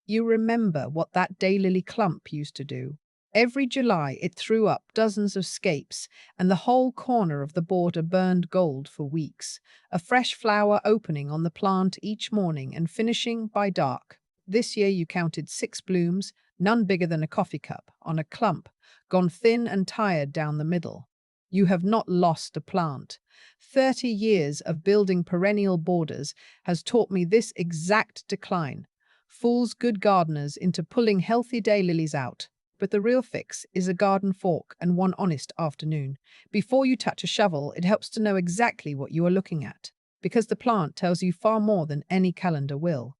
You remember what that daylily clump used to do. Every July it threw up dozens of scapes, and the whole corner of the border burned gold for weeks, a fresh flower opening on the plant each morning and finishing by dark. This year you counted 6 blooms, none bigger than a coffee cup, on a clump, gone thin and tired down the middle. You have not lost a plant. 30 years of building perennial borders has taught me this exact decline. Fools good gardeners into pulling healthy daylilies out. But the real fix is a garden fork and one honest afternoon. Before you touch a shovel, it helps to know exactly what you are looking at, because the plant tells you far more than any calendar will.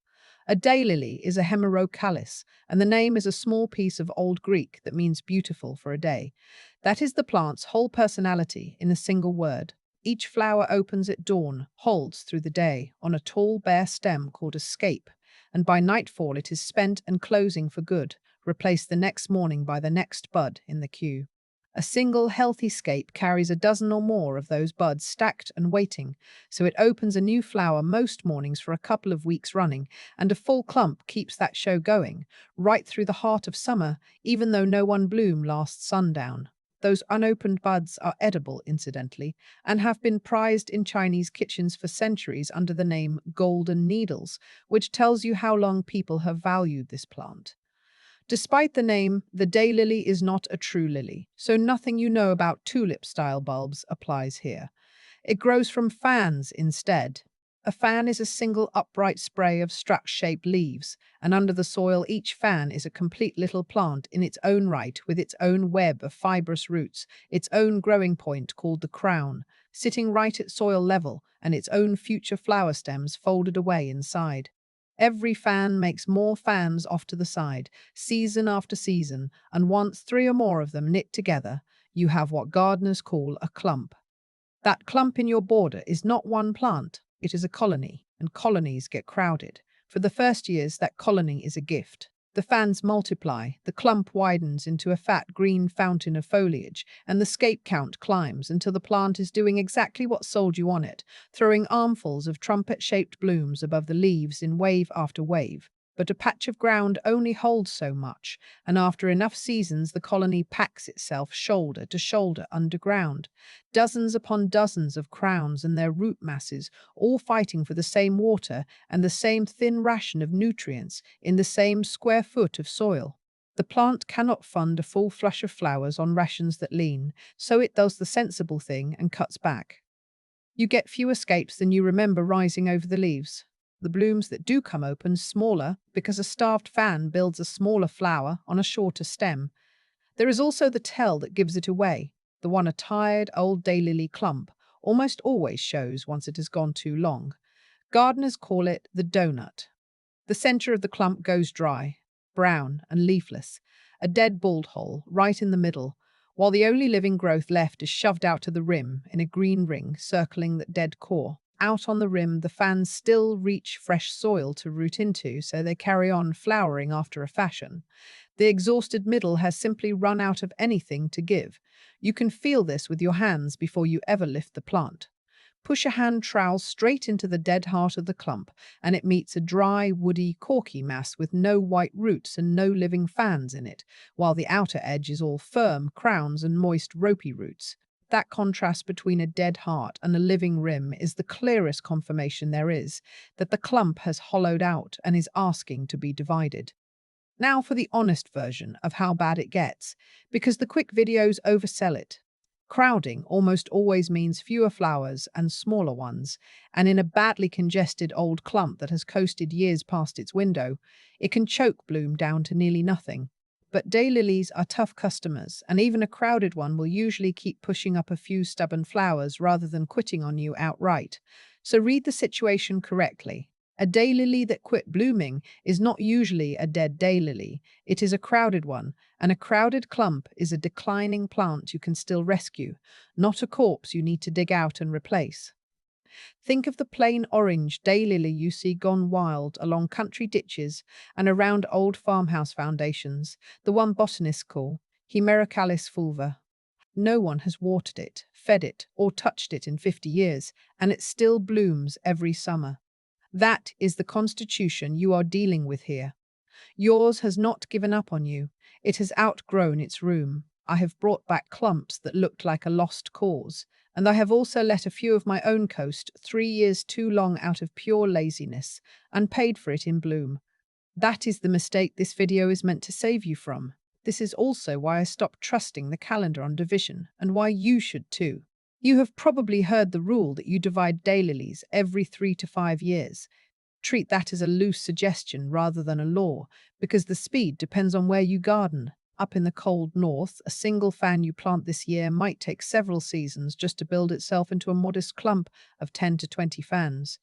A daylily is a hemerocalis, and the name is a small piece of Old Greek that means beautiful for a day. That is the plant's whole personality in a single word. Each flower opens at dawn, holds through the day, on a tall bare stem called a scape, and by nightfall it is spent and closing for good, replaced the next morning by the next bud in the queue. A single healthy scape carries a dozen or more of those buds stacked and waiting, so it opens a new flower most mornings for a couple of weeks running, and a full clump keeps that show going, right through the heart of summer, even though no one bloom last sundown. Those unopened buds are edible, incidentally, and have been prized in Chinese kitchens for centuries under the name golden needles, which tells you how long people have valued this plant. Despite the name, the daylily is not a true lily, so nothing you know about tulip-style bulbs applies here. It grows from fans instead. A fan is a single upright spray of strut-shaped leaves, and under the soil each fan is a complete little plant in its own right with its own web of fibrous roots, its own growing point called the crown, sitting right at soil level, and its own future flower stems folded away inside. Every fan makes more fans off to the side, season after season, and once 3 or more of them knit together, you have what gardeners call a clump. That clump in your border is not one plant, it is a colony, and colonies get crowded. For the first years, that colony is a gift. The fans multiply, the clump widens into a fat green fountain of foliage, and the scape count climbs until the plant is doing exactly what sold you on it, throwing armfuls of trumpet-shaped blooms above the leaves in wave after wave. But a patch of ground only holds so much, and after enough seasons the colony packs itself shoulder to shoulder underground. Dozens upon dozens of crowns and their root masses, all fighting for the same water and the same thin ration of nutrients in the same square foot of soil. The plant cannot fund a full flush of flowers on rations that lean, so it does the sensible thing and cuts back. You get fewer scapes than you remember rising over the leaves. The blooms that do come open smaller because a starved fan builds a smaller flower on a shorter stem. There is also the tell that gives it away, the one a tired old daylily clump almost always shows once it has gone too long. Gardeners call it the donut. The center of the clump goes dry, brown and leafless, a dead bald hole right in the middle, while the only living growth left is shoved out to the rim in a green ring circling that dead core. Out on the rim, the fans still reach fresh soil to root into, so they carry on flowering after a fashion. The exhausted middle has simply run out of anything to give. You can feel this with your hands before you ever lift the plant. Push a hand trowel straight into the dead heart of the clump, and it meets a dry, woody, corky mass with no white roots and no living fans in it, while the outer edge is all firm crowns and moist, ropey roots. That contrast between a dead heart and a living rim is the clearest confirmation there is that the clump has hollowed out and is asking to be divided. Now for the honest version of how bad it gets, because the quick videos oversell it. Crowding almost always means fewer flowers and smaller ones, and in a badly congested old clump that has coasted years past its window, it can choke bloom down to nearly nothing. But daylilies are tough customers, and even a crowded one will usually keep pushing up a few stubborn flowers rather than quitting on you outright. So read the situation correctly. A daylily that quit blooming is not usually a dead daylily. It is a crowded one, and a crowded clump is a declining plant you can still rescue, not a corpse you need to dig out and replace. Think of the plain orange daylily you see gone wild along country ditches and around old farmhouse foundations, the one botanists call Hemerocalis fulva. No one has watered it, fed it, or touched it in 50 years, and it still blooms every summer. That is the constitution you are dealing with here. Yours has not given up on you. It has outgrown its room. I have brought back clumps that looked like a lost cause, and I have also let a few of my own coast 3 years too long out of pure laziness and paid for it in bloom. That is the mistake this video is meant to save you from. This is also why I stopped trusting the calendar on division, and why you should too. You have probably heard the rule that you divide daylilies every 3 to 5 years. Treat that as a loose suggestion rather than a law, because the speed depends on where you garden. Up in the cold north, a single fan you plant this year might take several seasons just to build itself into a modest clump of 10 to 20 fans.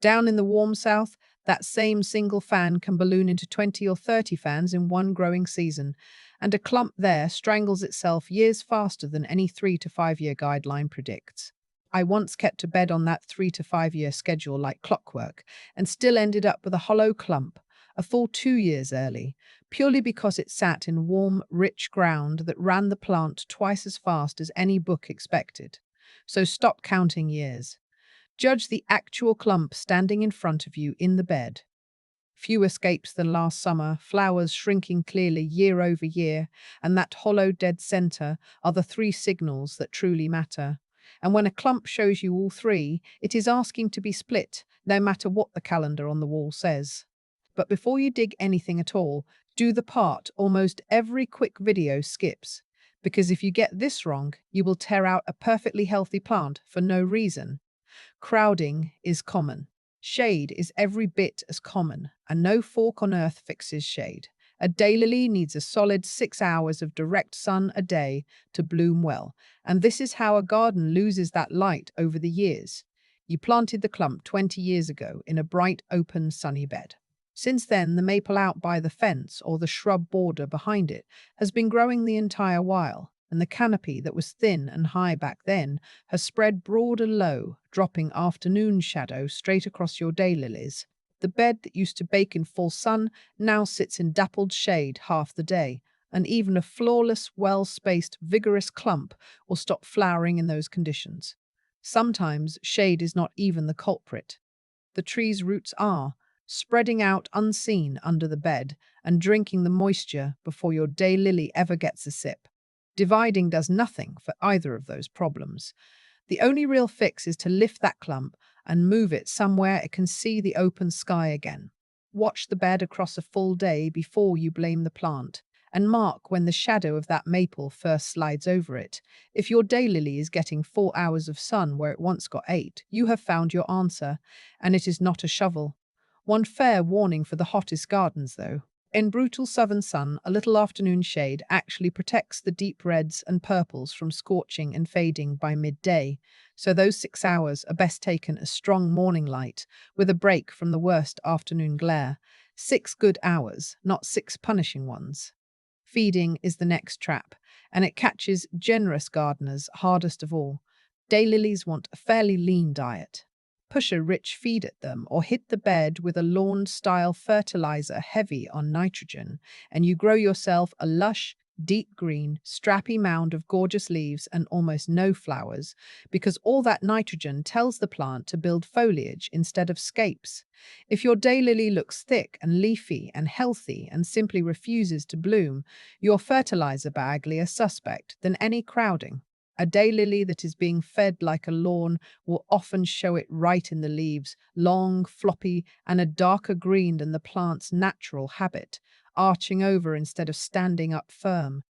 Down in the warm south, that same single fan can balloon into 20 or 30 fans in one growing season, and a clump there strangles itself years faster than any 3 to 5 year guideline predicts. I once kept to bed on that 3 to 5 year schedule like clockwork and still ended up with a hollow clump, a full 2 years early, purely because it sat in warm, rich ground that ran the plant twice as fast as any book expected. So stop counting years. Judge the actual clump standing in front of you in the bed. Few escapes than last summer, flowers shrinking clearly year over year, and that hollow dead center are the three signals that truly matter. And when a clump shows you all three, it is asking to be split, no matter what the calendar on the wall says. But before you dig anything at all, do the part almost every quick video skips. Because if you get this wrong, you will tear out a perfectly healthy plant for no reason. Crowding is common. Shade is every bit as common, and no fork on earth fixes shade. A daylily needs a solid 6 hours of direct sun a day to bloom well, and this is how a garden loses that light over the years. You planted the clump 20 years ago in a bright, open, sunny bed. Since then, the maple out by the fence or the shrub border behind it has been growing the entire while, and the canopy that was thin and high back then has spread broad and low, dropping afternoon shadow straight across your daylilies. The bed that used to bake in full sun now sits in dappled shade half the day, and even a flawless, well-spaced, vigorous clump will stop flowering in those conditions. Sometimes shade is not even the culprit. The tree's roots are, spreading out unseen under the bed and drinking the moisture before your daylily ever gets a sip. Dividing does nothing for either of those problems. The only real fix is to lift that clump and move it somewhere it can see the open sky again. Watch the bed across a full day before you blame the plant, and mark when the shadow of that maple first slides over it. If your daylily is getting 4 hours of sun where it once got 8, you have found your answer, and it is not a shovel. One fair warning for the hottest gardens, though. In brutal southern sun, a little afternoon shade actually protects the deep reds and purples from scorching and fading by midday, so those 6 hours are best taken as strong morning light, with a break from the worst afternoon glare. 6 good hours, not 6 punishing ones. Feeding is the next trap, and it catches generous gardeners hardest of all. Daylilies want a fairly lean diet. Push a rich feed at them or hit the bed with a lawn-style fertilizer heavy on nitrogen, and you grow yourself a lush, deep green, strappy mound of gorgeous leaves and almost no flowers, because all that nitrogen tells the plant to build foliage instead of scapes. If your daylily looks thick and leafy and healthy and simply refuses to bloom, your fertilizer bagly suspect than any crowding. A daylily that is being fed like a lawn will often show it right in the leaves, long, floppy, and a darker green than the plant's natural habit, arching over instead of standing up firm.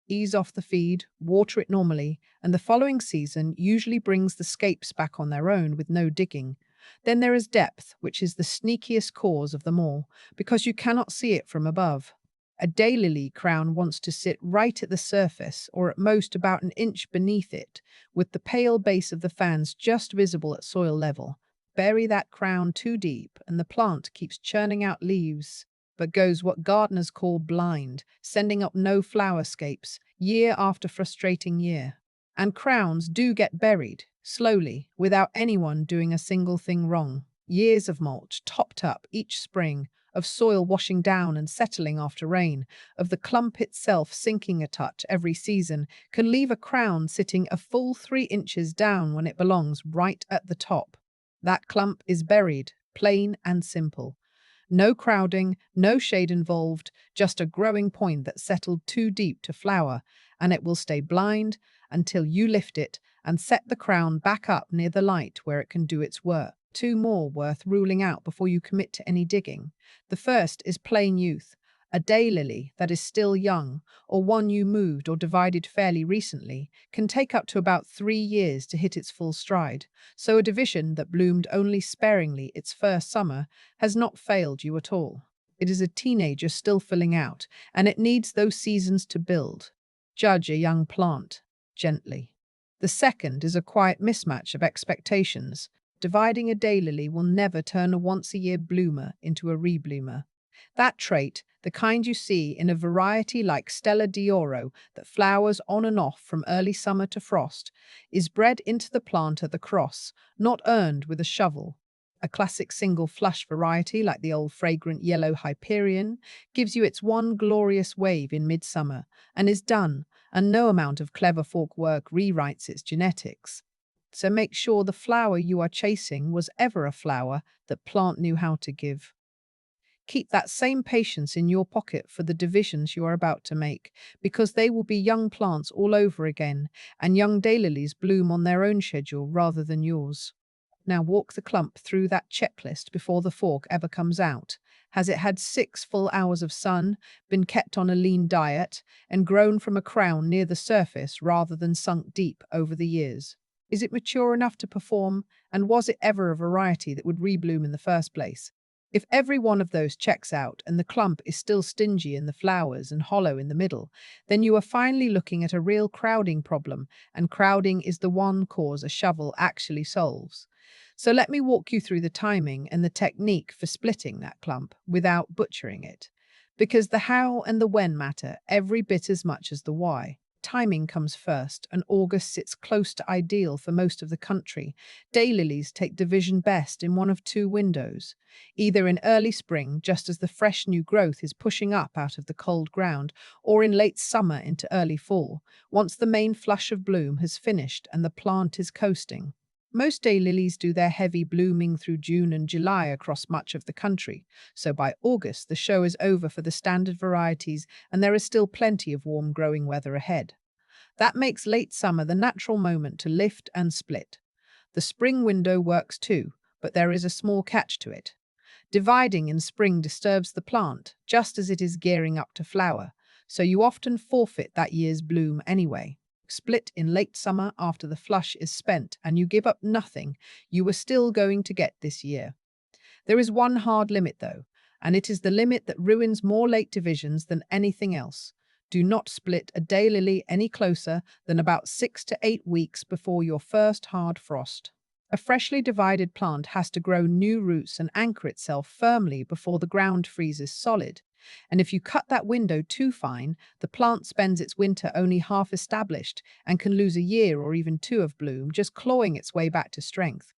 Ease off the feed, water it normally, and the following season usually brings the scapes back on their own with no digging. Then there is depth, which is the sneakiest cause of them all, because you cannot see it from above. A daylily crown wants to sit right at the surface, or at most about an inch beneath it, with the pale base of the fans just visible at soil level. Bury that crown too deep, and the plant keeps churning out leaves, but goes what gardeners call blind, sending up no flowerscapes, year after frustrating year. And crowns do get buried, slowly, without anyone doing a single thing wrong. Years of mulch topped up each spring, of soil washing down and settling after rain, of the clump itself sinking a touch every season, can leave a crown sitting a full 3 inches down when it belongs right at the top. That clump is buried, plain and simple. No crowding, no shade involved, just a growing point that settled too deep to flower, and it will stay blind until you lift it and set the crown back up near the light where it can do its work. Two more worth ruling out before you commit to any digging. The first is plain youth, a daylily that is still young, or one you moved or divided fairly recently, can take up to about 3 years to hit its full stride. So a division that bloomed only sparingly its first summer has not failed you at all. It is a teenager still filling out, and it needs those seasons to build. Judge a young plant gently. The second is a quiet mismatch of expectations. Dividing a daylily will never turn a once-a-year bloomer into a rebloomer. That trait, the kind you see in a variety like Stella d'Oro that flowers on and off from early summer to frost, is bred into the plant at the cross, not earned with a shovel. A classic single flush variety like the old fragrant yellow Hyperion gives you its one glorious wave in midsummer and is done, and no amount of clever fork work rewrites its genetics. So make sure the flower you are chasing was ever a flower that plant knew how to give. Keep that same patience in your pocket for the divisions you are about to make, because they will be young plants all over again, and young daylilies bloom on their own schedule rather than yours. Now walk the clump through that checklist before the fork ever comes out. Has it had 6 full hours of sun, been kept on a lean diet, and grown from a crown near the surface rather than sunk deep over the years? Is it mature enough to perform, and was it ever a variety that would rebloom in the first place? If every one of those checks out and the clump is still stingy in the flowers and hollow in the middle, then you are finally looking at a real crowding problem, and crowding is the one cause a shovel actually solves. So let me walk you through the timing and the technique for splitting that clump without butchering it. Because the how and the when matter every bit as much as the why. Timing comes first, and August sits close to ideal for most of the country. Daylilies take division best in one of two windows, either in early spring, just as the fresh new growth is pushing up out of the cold ground, or in late summer into early fall, once the main flush of bloom has finished and the plant is coasting. Most daylilies do their heavy blooming through June and July across much of the country, so by August the show is over for the standard varieties and there is still plenty of warm growing weather ahead. That makes late summer the natural moment to lift and split. The spring window works too, but there is a small catch to it. Dividing in spring disturbs the plant, just as it is gearing up to flower, so you often forfeit that year's bloom anyway. Split in late summer after the flush is spent and you give up nothing you were still going to get this year. There is one hard limit though, and it is the limit that ruins more late divisions than anything else. Do not split a daylily any closer than about 6 to 8 weeks before your first hard frost. A freshly divided plant has to grow new roots and anchor itself firmly before the ground freezes solid. And if you cut that window too fine, the plant spends its winter only half established and can lose a year or even two of bloom just clawing its way back to strength.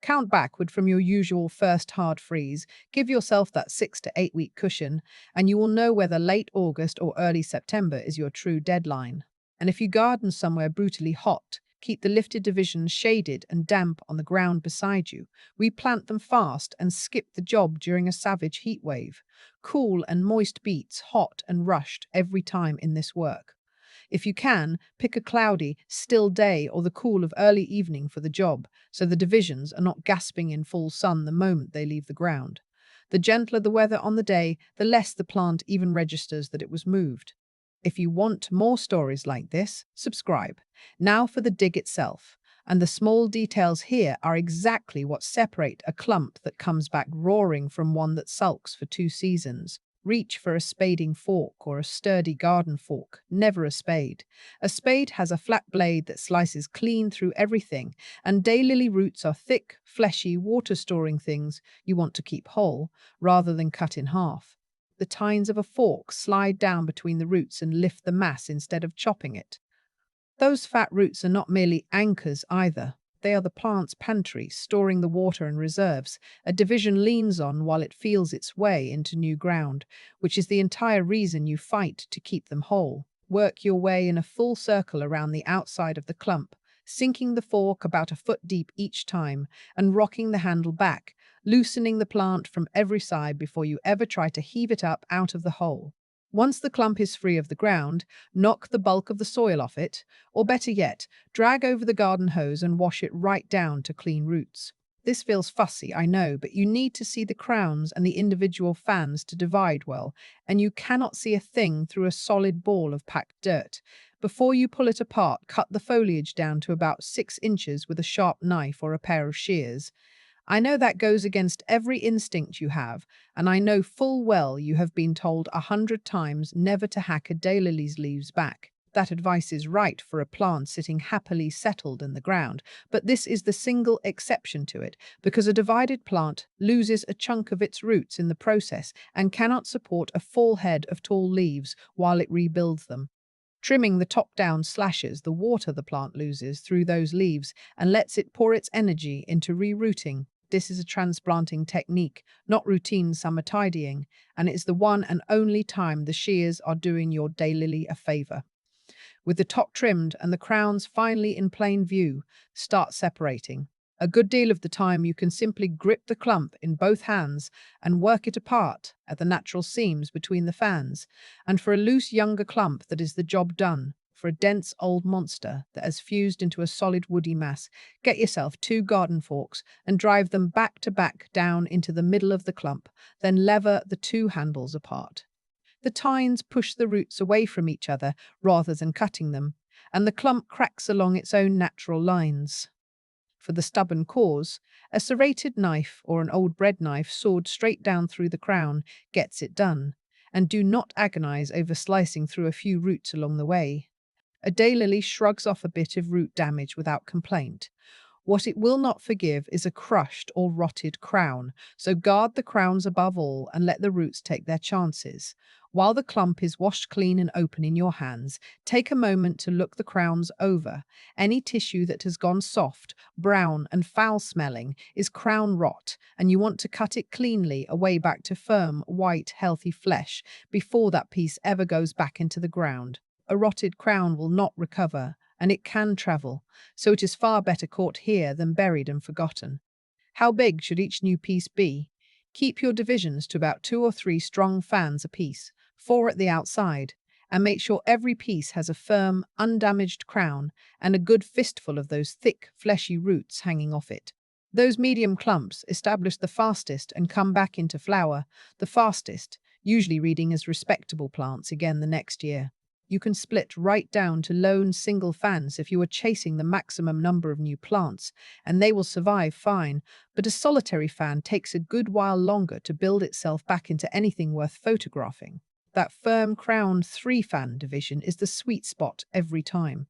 Count backward from your usual first hard freeze, give yourself that 6 to 8 week cushion, and you will know whether late August or early September is your true deadline. And if you garden somewhere brutally hot, keep the lifted divisions shaded and damp on the ground beside you. Replant them fast and skip the job during a savage heat wave. Cool and moist beats hot and rushed every time in this work. If you can, pick a cloudy, still day or the cool of early evening for the job, so the divisions are not gasping in full sun the moment they leave the ground. The gentler the weather on the day, the less the plant even registers that it was moved. If you want more stories like this, subscribe. Now for the dig itself. And the small details here are exactly what separate a clump that comes back roaring from one that sulks for 2 seasons. Reach for a spading fork or a sturdy garden fork, never a spade. A spade has a flat blade that slices clean through everything, and daylily roots are thick, fleshy, water-storing things you want to keep whole, rather than cut in half. The tines of a fork slide down between the roots and lift the mass instead of chopping it. Those fat roots are not merely anchors either. They are the plant's pantry, storing the water and reserves a division leans on while it feels its way into new ground, which is the entire reason you fight to keep them whole. Work your way in a full circle around the outside of the clump, sinking the fork about a foot deep each time and rocking the handle back loosening the plant from every side before you ever try to heave it up out of the hole. Once the clump is free of the ground, knock the bulk of the soil off it, or better yet, drag over the garden hose and wash it right down to clean roots. This feels fussy, I know, but you need to see the crowns and the individual fans to divide well, and you cannot see a thing through a solid ball of packed dirt. Before you pull it apart, cut the foliage down to about 6 inches with a sharp knife or a pair of shears. I know that goes against every instinct you have, and I know full well you have been told 100 times never to hack a daylily's leaves back. That advice is right for a plant sitting happily settled in the ground, but this is the single exception to it, because a divided plant loses a chunk of its roots in the process and cannot support a full head of tall leaves while it rebuilds them. Trimming the top-down slashes the water the plant loses through those leaves and lets it pour its energy into rerooting. This is a transplanting technique, not routine summer tidying, and it is the one and only time the shears are doing your daylily a favor. With the top trimmed and the crowns finally in plain view, start separating. A good deal of the time you can simply grip the clump in both hands and work it apart at the natural seams between the fans. And for a loose younger clump, that is the job done. For a dense old monster that has fused into a solid woody mass, get yourself 2 garden forks and drive them back to back down into the middle of the clump, then lever the 2 handles apart. The tines push the roots away from each other rather than cutting them, and the clump cracks along its own natural lines. For the stubborn cause, a serrated knife or an old bread knife sawed straight down through the crown gets it done, and do not agonize over slicing through a few roots along the way. A daylily shrugs off a bit of root damage without complaint. What it will not forgive is a crushed or rotted crown, so guard the crowns above all and let the roots take their chances. While the clump is washed clean and open in your hands, take a moment to look the crowns over. Any tissue that has gone soft, brown and foul-smelling is crown rot, and you want to cut it cleanly away back to firm, white, healthy flesh before that piece ever goes back into the ground. A rotted crown will not recover, and it can travel, so it is far better caught here than buried and forgotten. How big should each new piece be? Keep your divisions to about 2 or 3 strong fans apiece, 4 at the outside, and make sure every piece has a firm, undamaged crown and a good fistful of those thick, fleshy roots hanging off it. Those medium clumps establish the fastest and come back into flower the fastest, usually reading as respectable plants again the next year. You can split right down to lone single fans if you are chasing the maximum number of new plants, and they will survive fine, but a solitary fan takes a good while longer to build itself back into anything worth photographing. That firm crowned 3-fan division is the sweet spot every time.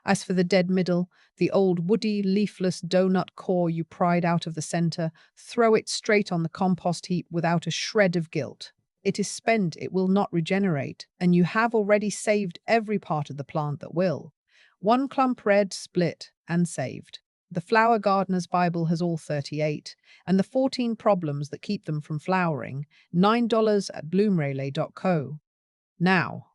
As for the dead middle, the old woody, leafless donut core you pried out of the center, throw it straight on the compost heap without a shred of guilt. It is spent, it will not regenerate, and you have already saved every part of the plant that will. 1 clump red, split, and saved. The Flower Gardener's Bible has all 38, and the 14 problems that keep them from flowering, $9 at bloomrelay.co. Now,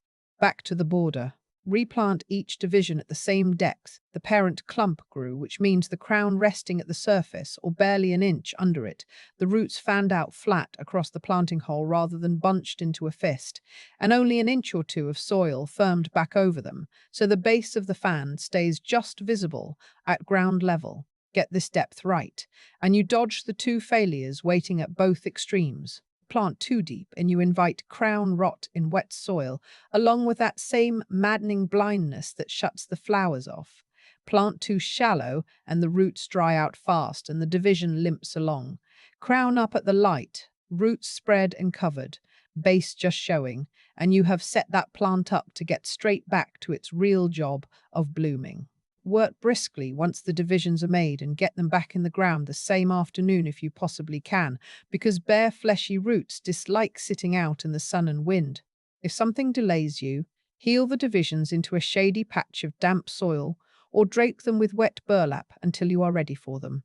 back to the border. Replant each division at the same depth the parent clump grew, which means the crown resting at the surface or barely an inch under it, the roots fanned out flat across the planting hole rather than bunched into a fist, and only an inch or 2 of soil firmed back over them, so the base of the fan stays just visible at ground level. Get this depth right, and you dodge the 2 failures waiting at both extremes. Plant too deep and you invite crown rot in wet soil, along with that same maddening blindness that shuts the flowers off. Plant too shallow and the roots dry out fast and the division limps along. Crown up at the light, roots spread and covered, base just showing, and you have set that plant up to get straight back to its real job of blooming. Work briskly once the divisions are made and get them back in the ground the same afternoon if you possibly can, because bare fleshy roots dislike sitting out in the sun and wind. If something delays you, heel the divisions into a shady patch of damp soil or drape them with wet burlap until you are ready for them.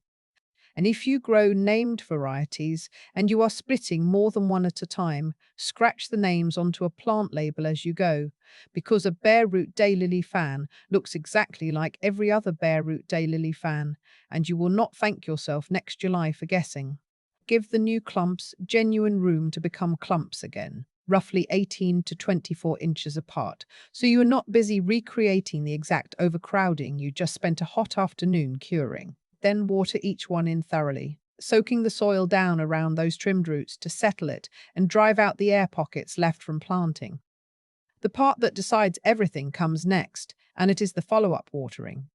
And if you grow named varieties and you are splitting more than 1 at a time, scratch the names onto a plant label as you go, because a bare root daylily fan looks exactly like every other bare root daylily fan, and you will not thank yourself next July for guessing. give the new clumps genuine room to become clumps again, roughly 18 to 24 inches apart, so you are not busy recreating the exact overcrowding you just spent a hot afternoon curing. Then water each one in thoroughly, soaking the soil down around those trimmed roots to settle it and drive out the air pockets left from planting. The part that decides everything comes next, and it is the follow-up watering.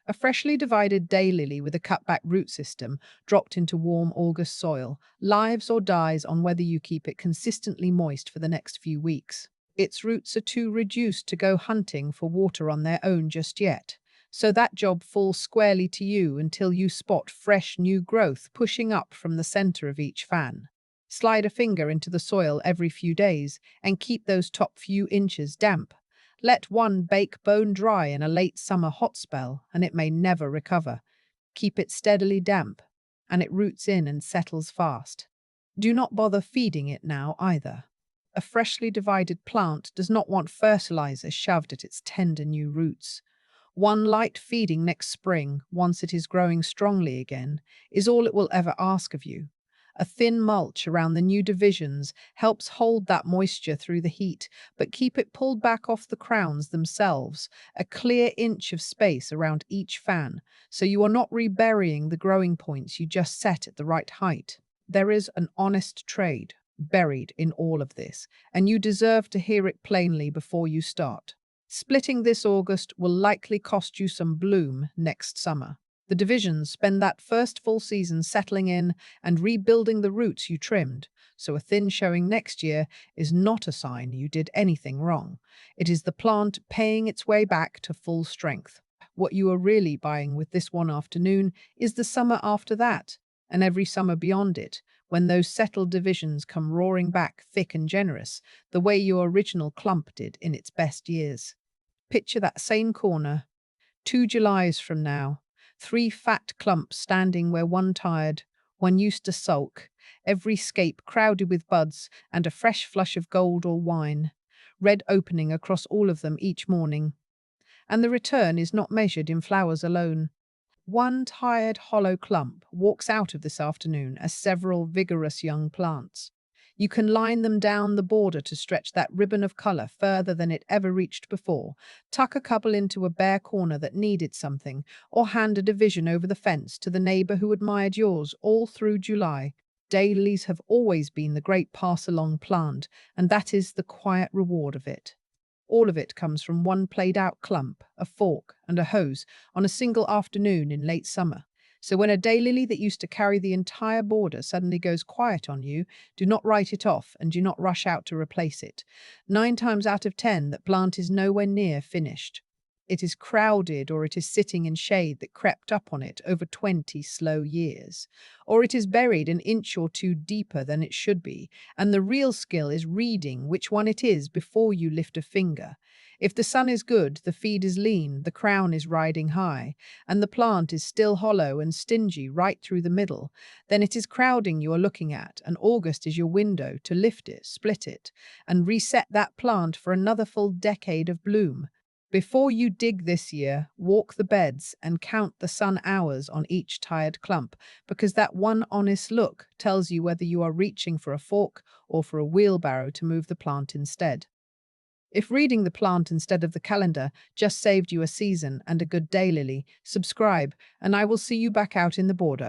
A freshly divided daylily with a cutback root system dropped into warm August soil lives or dies on whether you keep it consistently moist for the next few weeks. Its roots are too reduced to go hunting for water on their own just yet, so that job falls squarely to you until you spot fresh new growth pushing up from the center of each fan. Slide a finger into the soil every few days and keep those top few inches damp. Let one bake bone dry in a late summer hot spell, and it may never recover. Keep it steadily damp, and it roots in and settles fast. Do not bother feeding it now either. A freshly divided plant does not want fertilizer shoved at its tender new roots. One light feeding next spring, once it is growing strongly again, is all it will ever ask of you. A thin mulch around the new divisions helps hold that moisture through the heat, but keep it pulled back off the crowns themselves, a clear inch of space around each fan, so you are not reburying the growing points you just set at the right height. There is an honest trade buried in all of this, and you deserve to hear it plainly before you start. Splitting this August will likely cost you some bloom next summer. The divisions spend that first full season settling in and rebuilding the roots you trimmed, so a thin showing next year is not a sign you did anything wrong. It is the plant paying its way back to full strength. What you are really buying with this one afternoon is the summer after that, and every summer beyond it, when those settled divisions come roaring back thick and generous, the way your original clump did in its best years. Picture that same corner, 2 Julys from now. 3 fat clumps standing where one tired, one used to sulk, every scape crowded with buds and a fresh flush of gold or wine, red opening across all of them each morning. And the return is not measured in flowers alone. One tired hollow clump walks out of this afternoon as several vigorous young plants. You can line them down the border to stretch that ribbon of color further than it ever reached before, tuck a couple into a bare corner that needed something, or hand a division over the fence to the neighbor who admired yours all through July. Daylilies have always been the great pass-along plant, and that is the quiet reward of it. All of it comes from one played-out clump, a fork, and a hose on a single afternoon in late summer. So when a daylily that used to carry the entire border suddenly goes quiet on you, do not write it off and do not rush out to replace it. 9 times out of 10, that plant is nowhere near finished. It is crowded, or it is sitting in shade that crept up on it over 20 slow years. Or it is buried an inch or two deeper than it should be, and the real skill is reading which one it is before you lift a finger. If the sun is good, the feed is lean, the crown is riding high, and the plant is still hollow and stingy right through the middle, then it is crowding you are looking at, and August is your window to lift it, split it, and reset that plant for another full decade of bloom. Before you dig this year, walk the beds and count the sun hours on each tired clump, because that one honest look tells you whether you are reaching for a fork or for a wheelbarrow to move the plant instead. If reading the plant instead of the calendar just saved you a season and a good daylily, subscribe, and I will see you back out in the border.